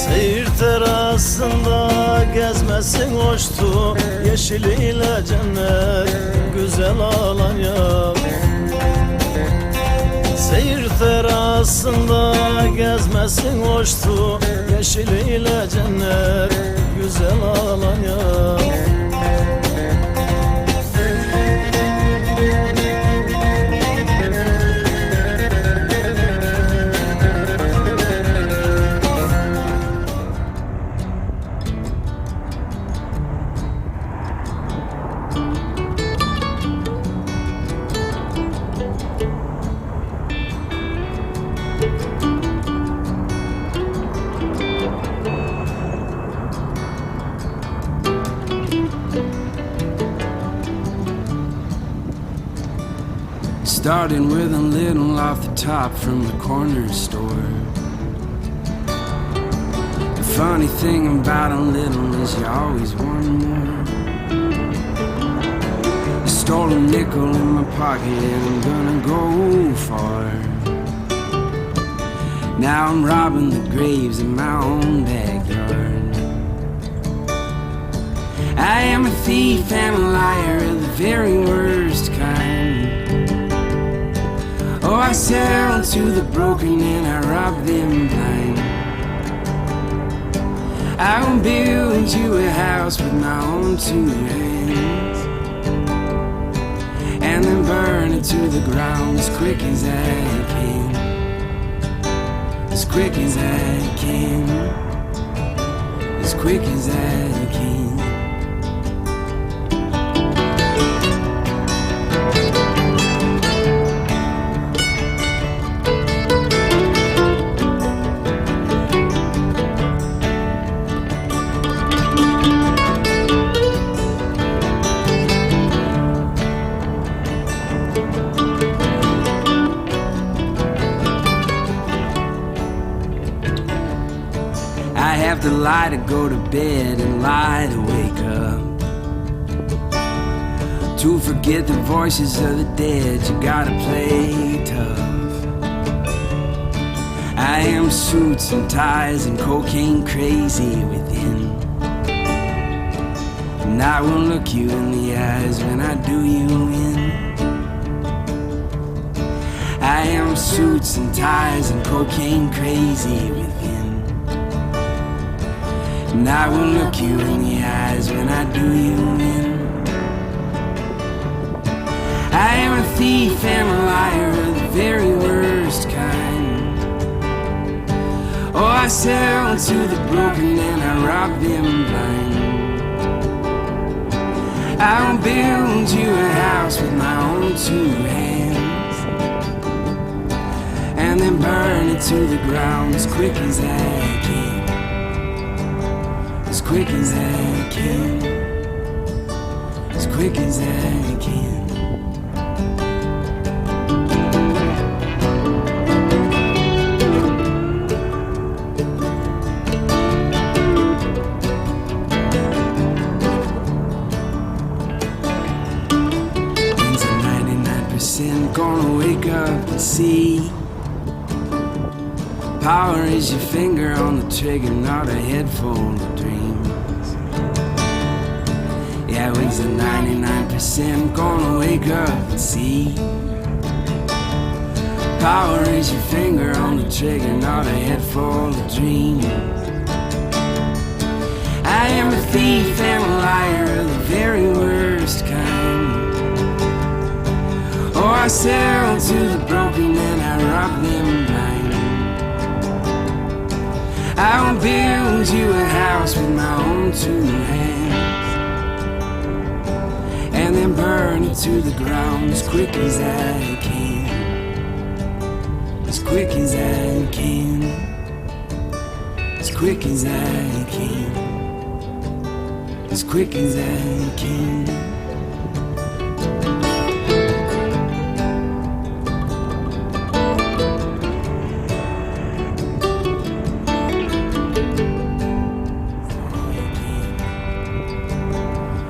Seyir terasında gezmesin hoştu, yeşiliyle cennet güzel Alanya. Seyir terasında gezmesin hoştu, yeşiliyle cennet güzel Alanya. Starting with a little off the top from the corner store. The funny thing about a little is you always want more. You stole a nickel in my pocket and I'm gonna go far. Now I'm robbing the graves in my own backyard. I am a thief and a liar of the very worst kind. Oh, I sell to the broken and I rob them blind. I will build you a house with my own two hands, and then burn it to the ground as quick as I can. As quick as I can. As quick as I can. To lie to go to bed and lie to wake up. To forget the voices of the dead, you gotta play tough. I am suits and ties and cocaine crazy within, and I will look you in the eyes when I do you in. I am suits and ties and cocaine crazy within, and I will look you in the eyes when I do you in. I am a thief and a liar of the very worst kind. Oh, I sell to the broken and I rob them blind. I will build you a house with my own two hands, and then burn it to the ground as quick as I can. As quick as I can. As quick as I can. When's the 99% gonna wake up and see? Power is your finger on the trigger, not a head full of dreams. Yeah, when's the 99% gonna wake up and see? Power is your finger on the trigger, not a head full of dreams. I am a thief and a liar of the very worst kind. Oh, I sell to the broken and I rob them blind. I will build you a house with my own two hands, and then burn it to the ground as quick as I can. As quick as I can. As quick as I can. As quick as I can.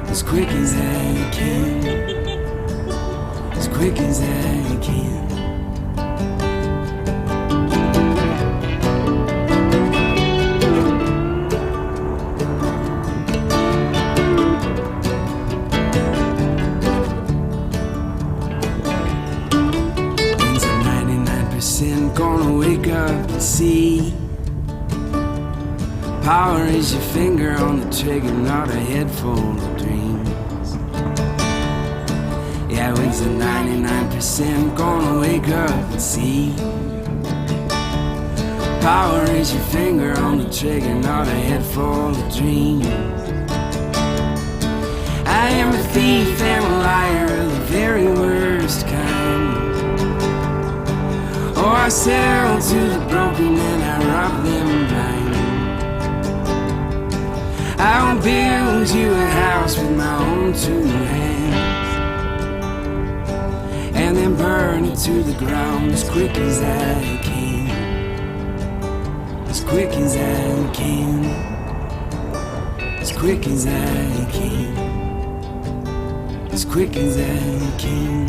As quick as I can. As quick as I can. gonna wake up and see. Power is your finger on the trigger, not a head full of dreams. Yeah, it's a 99% gonna wake up and see. Power is your finger on the trigger, not a head full of dreams. I am a thief and a liar of the very worst kind. Oh, I sell to the broken and I rob them blind. I will build you a house with my own two hands, and then burn it to the ground as quick as I can. As quick as I can. As quick as I can. As quick as I can.